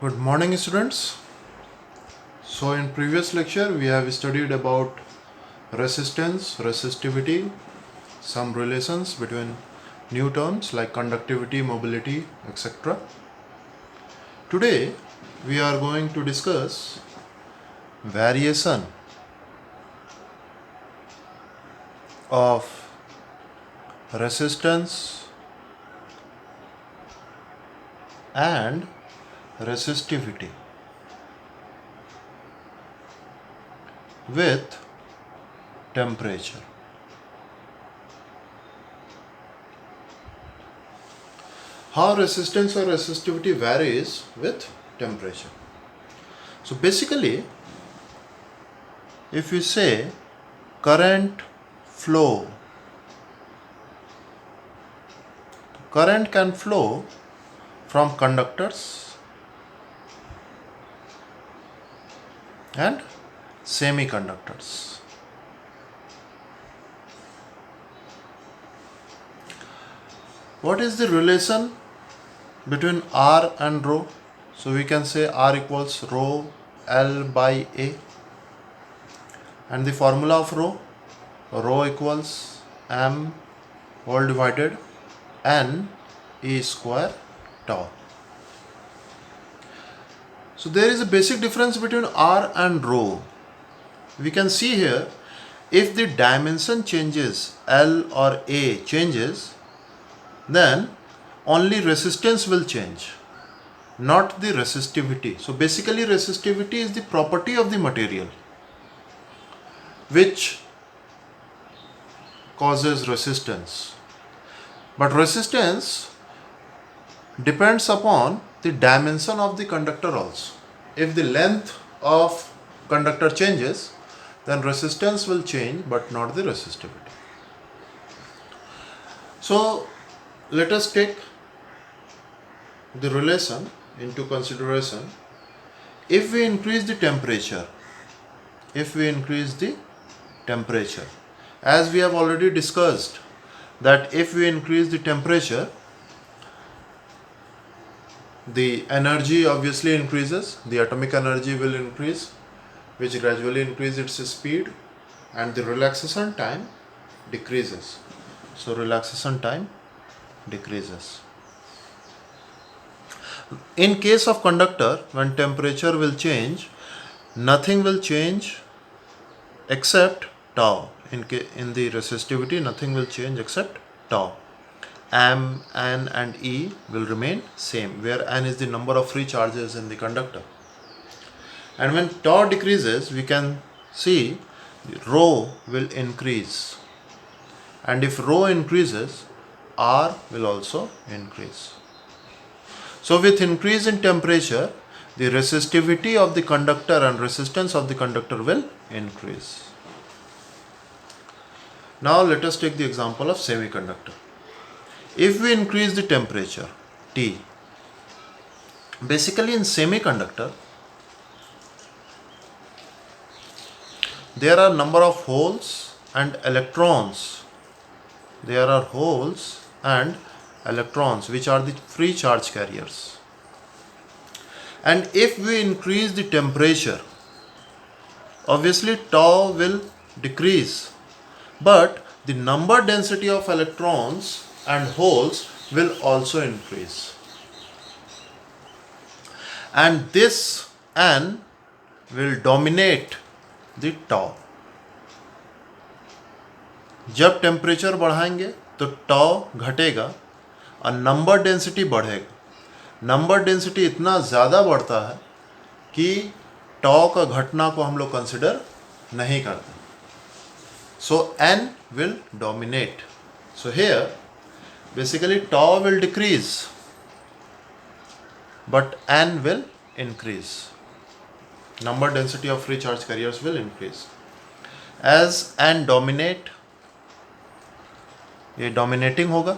Good morning, students. So in previous lecture we have studied about resistance, resistivity, some relations between new terms like conductivity, mobility, etc. Today we are going to discuss variation of resistance and resistivity with temperature. How resistance or resistivity varies with temperature. So basically, if you say current flow, current can flow from conductors and semiconductors. What is the relation between R and rho? So we can say R equals rho L by A, and the formula of rho equals m whole divided n E square tau. So there is a basic difference between R and rho. We can see here, if the dimension changes, L or A changes, then only resistance will change, not the resistivity. So basically resistivity is the property of the material which causes resistance. But resistance depends upon the dimension of the conductor also. If the length of conductor changes, then resistance will change but not the resistivity. So let us take the relation into consideration. If we increase the temperature, as we have already discussed, that if we increase the temperature, the energy obviously increases, the atomic energy will increase, which gradually increases its speed, and the relaxation time decreases. So relaxation time decreases. In case of conductor, when temperature will change, nothing will change except tau. In the resistivity, nothing will change except tau. M, N and E will remain same, where N is the number of free charges in the conductor. And when tau decreases, we can see rho will increase. And if rho increases, R will also increase. So with increase in temperature, the resistivity of the conductor and resistance of the conductor will increase. Now let us take the example of semiconductor. If we increase the temperature T, basically in semiconductor, there are number of holes and electrons. There are holes and electrons which are the free charge carriers. And if we increase the temperature, obviously tau will decrease, but the number density of electrons and holes will also increase. And this N will dominate the tau. जब temperature बढ़ाएंगे तो tau घटेगा और number density बढ़ेगा. Number density इतना ज़्यादा बढ़ता है कि tau का घटना को हम लोग कंसिडर नहीं करते. So N will dominate. So here basically tau will decrease but N will increase. Number density of free charge carriers will increase. As N dominate, ये dominating होगा.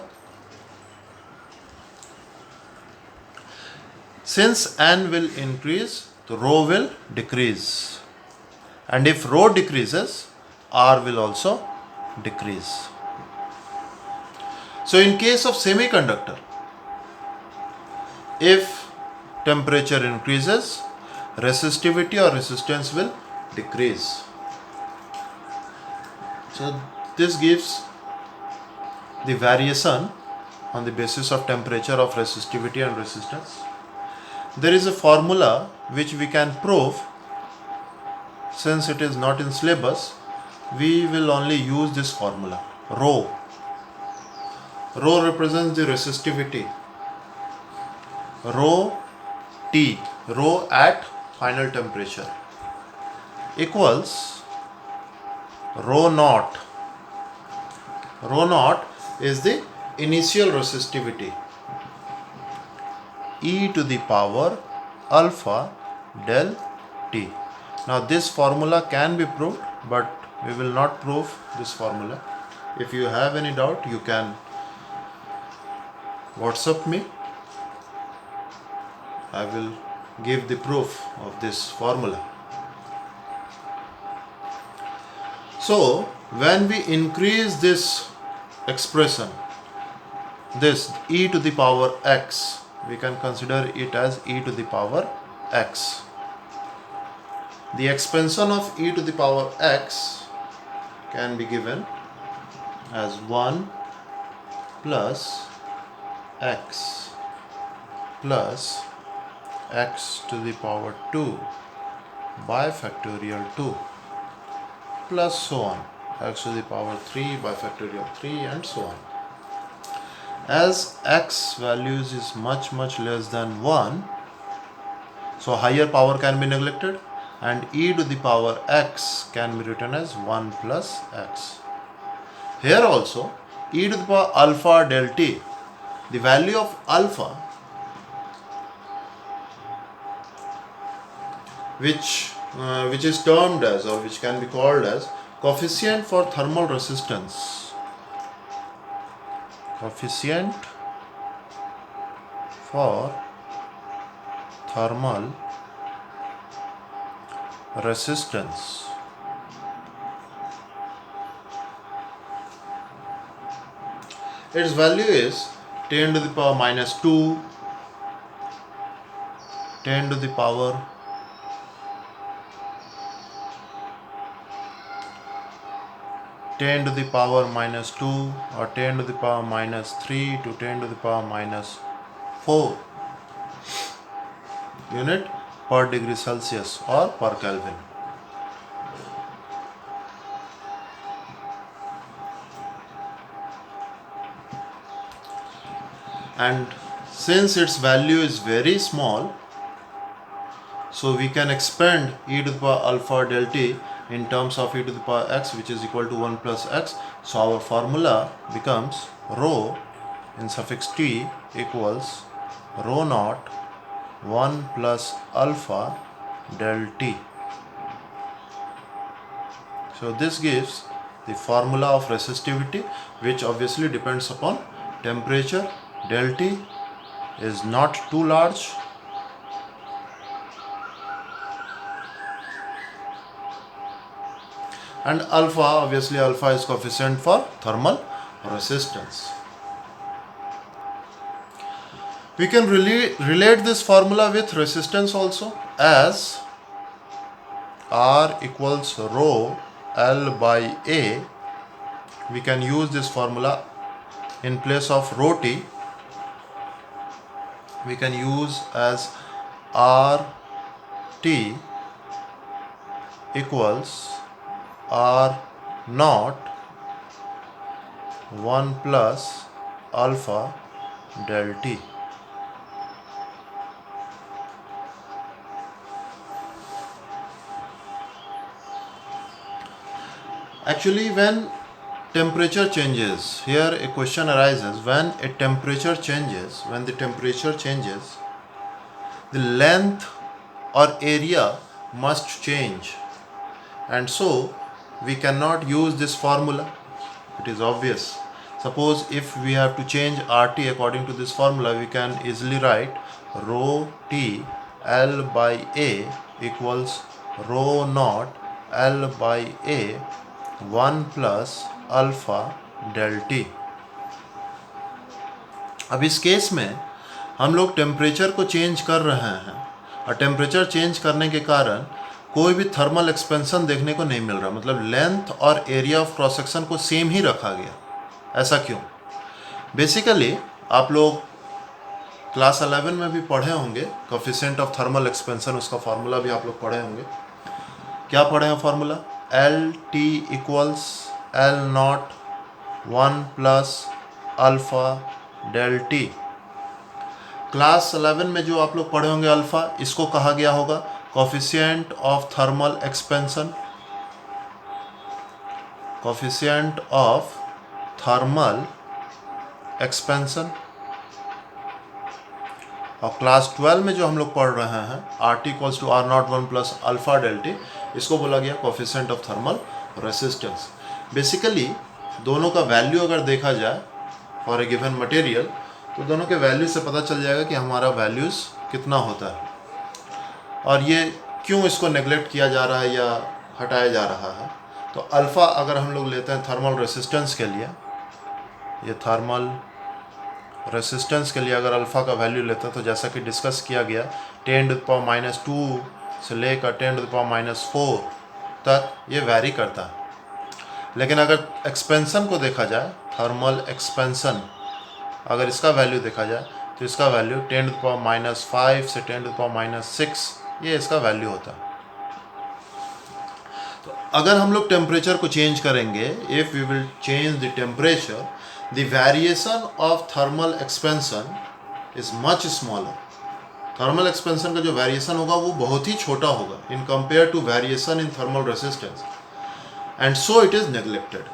Since N will increase, तो rho will decrease. And if rho decreases, R will also decrease. So in case of semiconductor, if temperature increases, resistivity or resistance will decrease. So this gives the variation on the basis of temperature of resistivity and resistance. There is a formula which we can prove. Since it is not in syllabus, we will only use this formula. Rho represents the resistivity. Rho T, rho at final temperature, equals rho naught. Rho naught is the initial resistivity, e to the power alpha del T. Now this formula can be proved, but we will not prove this formula. If you have any doubt, you can WhatsApp me. I will give the proof of this formula. So when we increase this expression, this e to the power x, we can consider it as e to the power x. The expansion of e to the power x can be given as 1 plus x plus x to the power 2 by factorial 2 plus so on, x to the power 3 by factorial 3 and so on. As x values is much less than 1, so higher power can be neglected and e to the power x can be written as 1 plus x. Here also e to the power alpha del t, the value of alpha, which is termed as, or which can be called as, coefficient for thermal resistance. Coefficient for thermal resistance. Its value is 10 to the power minus 2, 10 to the power minus 2 or 10 to the power minus 3 to 10 to the power minus 4 unit per degree Celsius or per Kelvin. And since its value is very small, so we can expand e to the power alpha del t in terms of e to the power x, which is equal to 1 plus x. So our formula becomes rho in suffix t equals rho naught 1 plus alpha del t. So this gives the formula of resistivity, which obviously depends upon temperature. Del T is not too large, and alpha, obviously alpha is coefficient for thermal resistance. We can relate this formula with resistance also, as R equals rho L by A. We can use this formula in place of rho T. We can use as R T equals R naught 1 plus alpha del T. Actually, when temperature changes, here a question arises, when the temperature changes, the length or area must change, and so we cannot use this formula. It is obvious. Suppose if we have to change RT according to this formula, we can easily write rho T L by A equals rho naught L by A 1 plus alpha del t. अब इस case में हम लोग temperature को change कर रहे हैं और टेम्परेचर चेंज करने के कारण कोई भी थर्मल एक्सपेंशन देखने को नहीं मिल रहा, मतलब लेंथ और एरिया ऑफ क्रॉस सेक्शन को सेम ही रखा गया। ऐसा क्यों? बेसिकली आप लोग क्लास 11 में भी पढ़े होंगे कोफिशिएंट ऑफ थर्मल एक्सपेंशन, उसका फार्मूला भी आप लोग पढ़े होंगे। क्या पढ़े हैं formula? L T equals L naught 1 plus alpha del T. Class 11 में जो आप लोग पढ़े होंगे अल्फा, इसको कहा गया होगा coefficient of thermal expansion, coefficient of thermal expansion. और क्लास 12 में जो हम लोग पढ़ रहे हैं R T equals to R naught 1 plus alpha del T, इसको बोला गया coefficient of thermal resistance. Basically दोनों का वैल्यू अगर देखा जाए फॉर ए गिवन मटेरियल, तो दोनों के वैल्यू से पता चल जाएगा कि हमारा वैल्यूज़ कितना होता है और ये क्यों इसको नेगलेक्ट किया जा रहा है या हटाया जा रहा है। तो अल्फ़ा अगर हम लोग लेते हैं थर्मल रेसिस्टेंस के लिए, ये थर्मल रेसिस्टेंस के लिए अगर अल्फ़ा का वैल्यू लेते हैं तो जैसा कि डिस्कस किया गया 10⁻² से लेकर 10⁻⁴ तक ये वैरी करता है। लेकिन अगर एक्सपेंशन को देखा जाए, थर्मल एक्सपेंशन, अगर इसका वैल्यू देखा जाए तो इसका वैल्यू 10⁻⁵ से 10⁻⁶, ये इसका वैल्यू होता है। तो अगर हम लोग टेम्परेचर को चेंज करेंगे, if we will change the temperature, the variation of thermal expansion is much smaller. Thermal expansion का जो वेरिएशन होगा वो बहुत ही छोटा होगा in compare to variation in thermal resistance, and so it is neglected.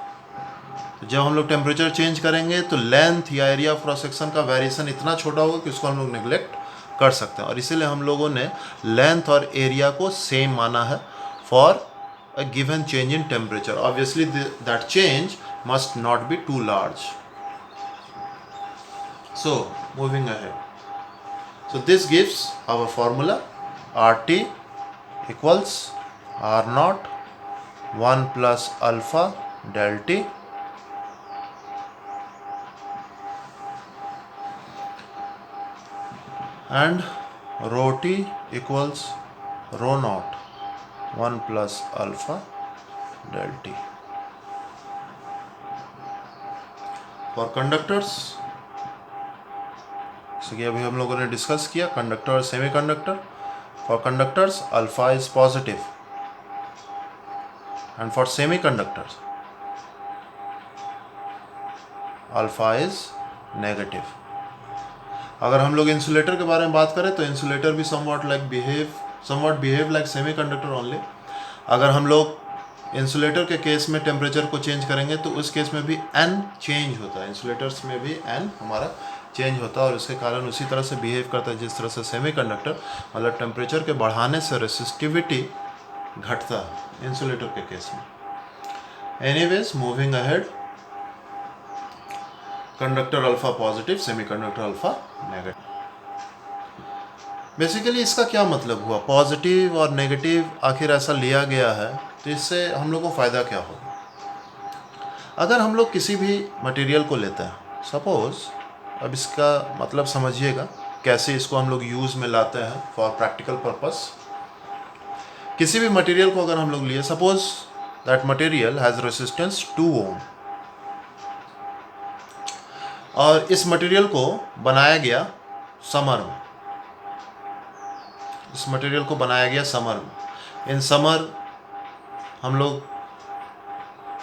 जब हम लोग टेम्परेचर चेंज करेंगे तो लेंथ या एरिया ऑफ क्रॉस सेक्शन का वेरिएशन इतना छोटा होगा कि उसको हम लोग नेग्लेक्ट कर सकते हैं, और इसीलिए हम लोगों ने लेंथ और एरिया को सेम माना है for a given change in temperature. Obviously that change must not be too large. So moving ahead, so this gives our formula RT equals R naught 1 plus alpha del T and rho T equals rho naught 1 plus alpha del T. For conductors, जैसे कि अभी हम लोगों ने discuss किया conductor और semi conductor. For conductors alpha is positive and for semi conductors alpha is negative. अगर हम लोग इंसुलेटर के बारे में बात करें तो इंसुलेटर भी somewhat behave like semi conductor only. अगर हम लोग इंसुलेटर के केस में टेम्परेचर को चेंज करेंगे तो उस केस में भी n चेंज होता है, इंसुलेटर्स में भी n हमारा चेंज होता है और उसके कारण उसी तरह से बिहेव करता है जिस तरह से सेमी कंडक्टर, मतलब टेम्परेचर के बढ़ाने से रेसिस्टिविटी घटता है इंसुलेटर के केस में। Anyways moving ahead, conductor alpha positive, semi conductor alpha negative. Basically इसका क्या मतलब हुआ, पॉजिटिव और नेगेटिव आखिर ऐसा लिया गया है तो इससे हम लोग को फ़ायदा क्या होगा? अगर हम लोग किसी भी मटेरियल को लेते हैं, सपोज़, अब इसका मतलब समझिएगा कैसे इसको हम लोग यूज़ में लाते हैं फॉर प्रैक्टिकल पर्पस। किसी भी मटेरियल को अगर हम लोग लिए, suppose that material has resistance 2 ओम और इस मटेरियल को बनाया गया समर में, इस मटेरियल को बनाया गया समर में। इन समर हम लोग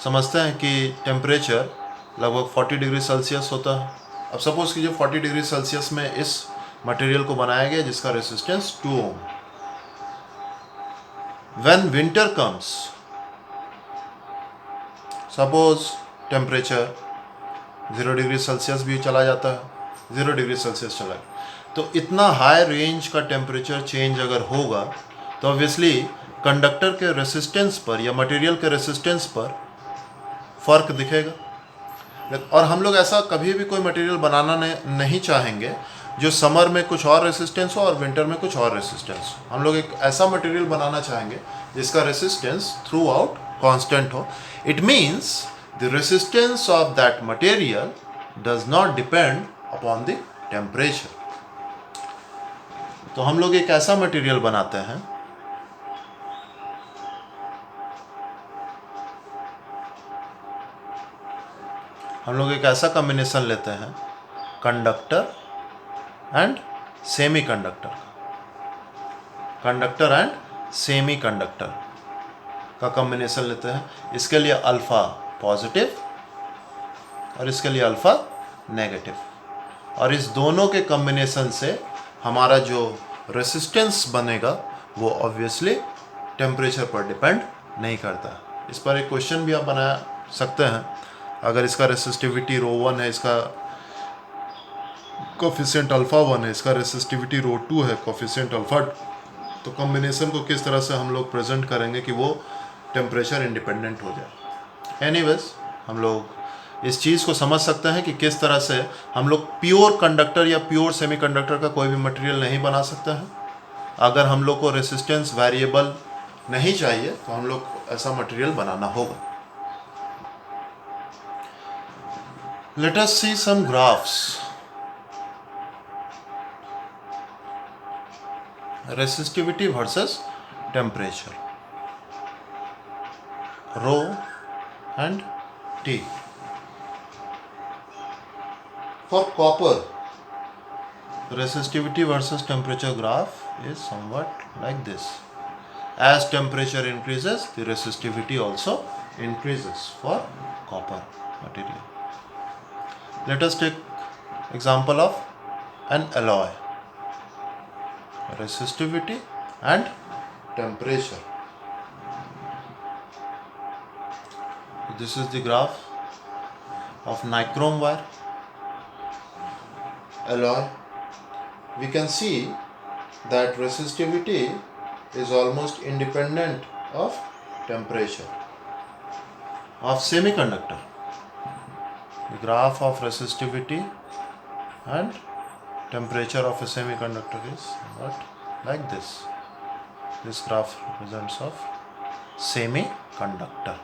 समझते हैं कि टेम्परेचर लगभग 40 डिग्री सेल्सियस होता है। अब सपोज़ कीजिए 40 डिग्री सेल्सियस में इस मटेरियल को बनाया गया जिसका resistance 2 ohm. When winter comes, suppose temperature 0 degree Celsius भी चला जाता है, 0 डिग्री सेल्सियस चला गया, तो इतना हाई रेंज का टेम्परेचर चेंज अगर होगा तो ऑब्वियसली कंडक्टर के रेसिस्टेंस पर या मटेरियल के रेसिस्टेंस पर फ़र्क दिखेगा। और हम लोग ऐसा कभी भी कोई मटेरियल बनाना नहीं चाहेंगे जो समर में कुछ और रेसिस्टेंस हो और विंटर में कुछ और रेसिस्टेंस हो। हम लोग एक ऐसा मटेरियल बनाना चाहेंगे जिसका रेसिस्टेंस थ्रू आउट कॉन्स्टेंट हो। It means the resistance of that material does not depend upon the temperature. तो हम लोग एक ऐसा मटेरियल बनाते हैं हम लोग एक ऐसा कॉम्बिनेशन लेते हैं conductor and semi conductor conductor and semi conductor का कॉम्बिनेशन लेते हैं। इसके लिए अल्फ़ा पॉजिटिव और इसके लिए अल्फ़ा नेगेटिव, और इस दोनों के कॉम्बिनेशन से हमारा जो रेसिस्टेंस बनेगा वो ऑब्वियसली टेम्परेचर पर डिपेंड नहीं करता। इस पर एक क्वेश्चन भी आप बना सकते हैं। अगर इसका रेसिस्टिविटी रो 1 है, इसका कोफिशिएंट अल्फ़ा 1 है, इसका रेसिस्टिविटी रो 2 है, कोफिशिएंट अल्फ़ा, तो कॉम्बिनेशन को किस तरह से हम लोग प्रेजेंट करेंगे कि वो टेम्परेचर इंडिपेंडेंट हो जाए। एनीवेज, हम लोग इस चीज़ को समझ सकते हैं कि किस तरह से हम लोग प्योर कंडक्टर या प्योर सेमीकंडक्टर का कोई भी मटेरियल नहीं बना सकते हैं। अगर हम लोग को रेसिस्टेंस वेरिएबल नहीं चाहिए तो हम लोग को ऐसा मटेरियल बनाना होगा। Let us C some graphs. Resistivity versus temperature, rho and T. For copper, resistivity versus temperature graph is somewhat like this. As temperature increases, the resistivity also increases for copper material. Let us take example of an alloy. Resistivity and temperature. This is the graph of nichrome wire alloy. We can see that resistivity is almost independent of temperature. Of semiconductor, the graph of resistivity and temperature of a semiconductor is what like this. This graph represents of semiconductor.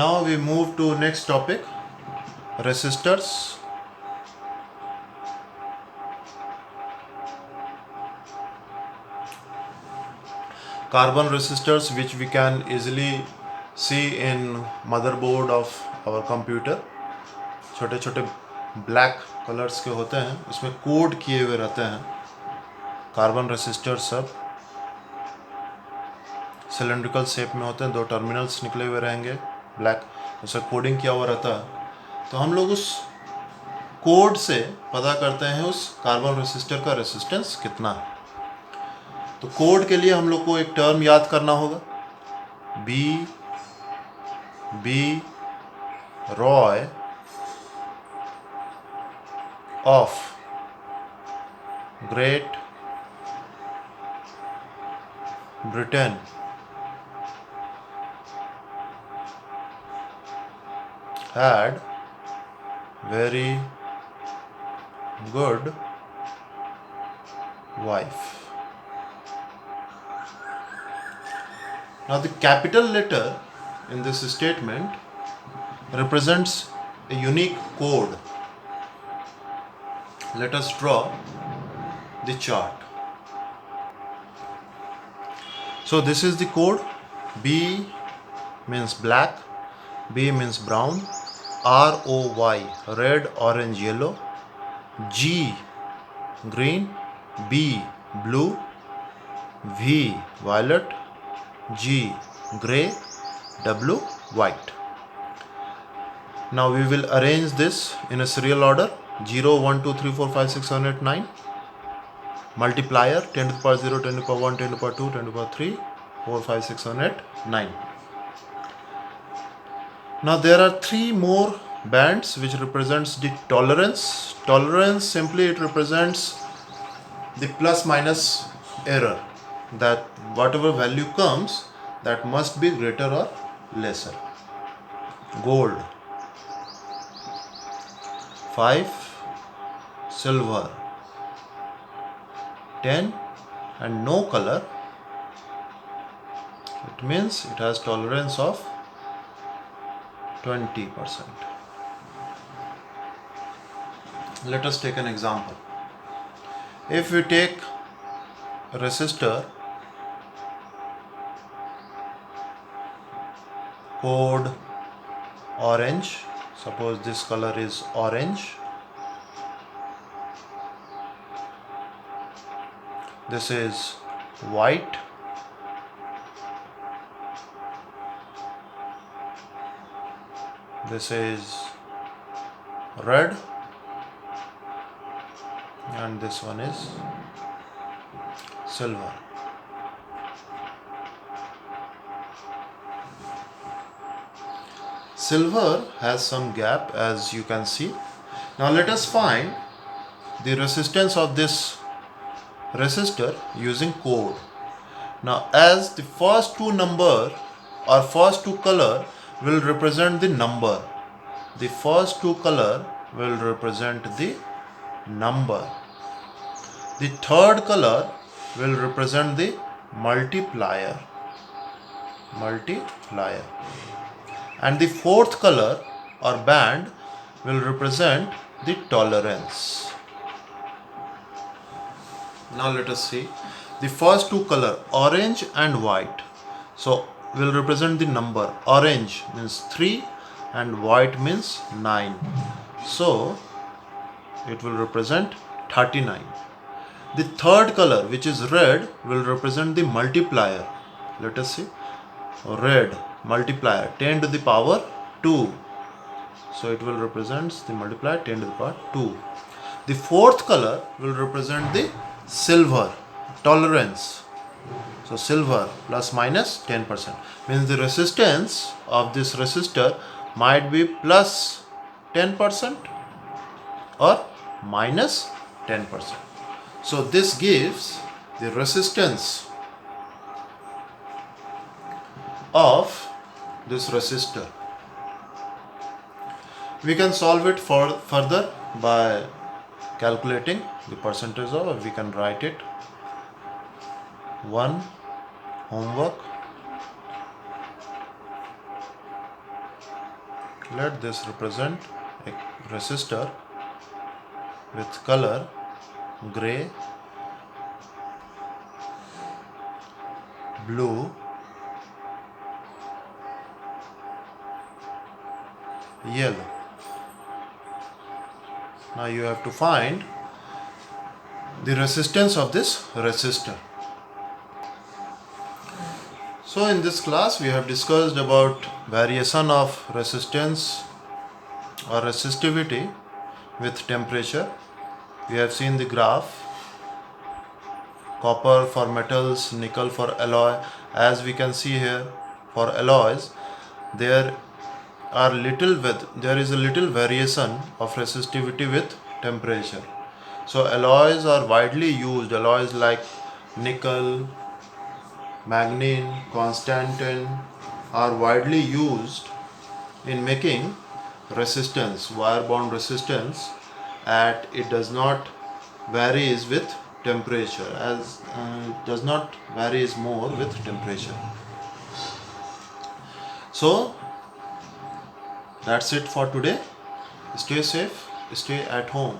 Now we move to next topic, resistors. Carbon resistors, which we can easily see in motherboard of our computer. छोटे छोटे black colours के होते हैं, उसमें code किए हुए रहते हैं कार्बन रेसिस्टर। सब सिलेंड्रिकल शेप में होते हैं, 2 टर्मिनल्स निकले हुए रहेंगे ब्लैक, उसे कोडिंग किया हुआ रहता है। तो हम लोग उस कोड से पता करते हैं उस कार्बन रेसिस्टर का रेसिस्टेंस कितना है। तो कोड के लिए हम लोग को एक टर्म याद करना होगा, B Roy of Great Britain had very good wife. Now the capital letter in this statement represents a unique code. Let us draw the chart. So this is the code. B means black, B means brown, ROY red, orange, yellow, G green, B blue, V violet, G gray, W white. Now we will arrange this in a serial order: 0, 1, 2, 3, 4, 5, 6, 7, 8, 9. Multiplier 10 to the power 0, 10 to the power 1, 10 to the power 2, 10 to the power 3, 4, 5, 6, 7, 8, 9. Now there are 3 more bands which represents the tolerance. Tolerance, simply it represents the plus minus error, that whatever value comes, that must be greater or lesser. Gold 5, silver 10, and no color, it means it has tolerance of 20%. Let us take an example. If we take a resistor code orange, suppose this color is orange, this is white, this is red, and this one is silver. Silver has some gap, as you can see. Now let us find the resistance of this resistor using code. Now, as the first two number or first two color will represent the number, the first two color will represent the number, the third color will represent the multiplier, and the fourth color or band will represent the tolerance. Now let us see the first two color, orange and white. So will represent the number. Orange means 3 and white means 9. So it will represent 39. The third color, which is red, will represent the multiplier. Let us see. Red multiplier 10 to the power 2. So it will represent the multiplier 10 to the power 2. The fourth color will represent the silver, tolerance. So silver plus minus 10%, means the resistance of this resistor might be plus 10% or minus 10%. So this gives the resistance of this resistor. We can solve it further by calculating the percentage of, or we can write it. One homework. Let this represent a resistor with color gray, blue, yellow. Now you have to find the resistance of this resistor. So in this class we have discussed about variation of resistance or resistivity with temperature. We have seen the graph, copper for metals, nickel for alloy. As we can see here, for alloys there is a little variation of resistivity with temperature. So alloys are widely used, alloys like nickel, manganese, constantan are widely used in making resistance, wire bond resistance, at it does not varies with temperature, as it does not varies more with temperature. So that's it for today. Stay safe, stay at home.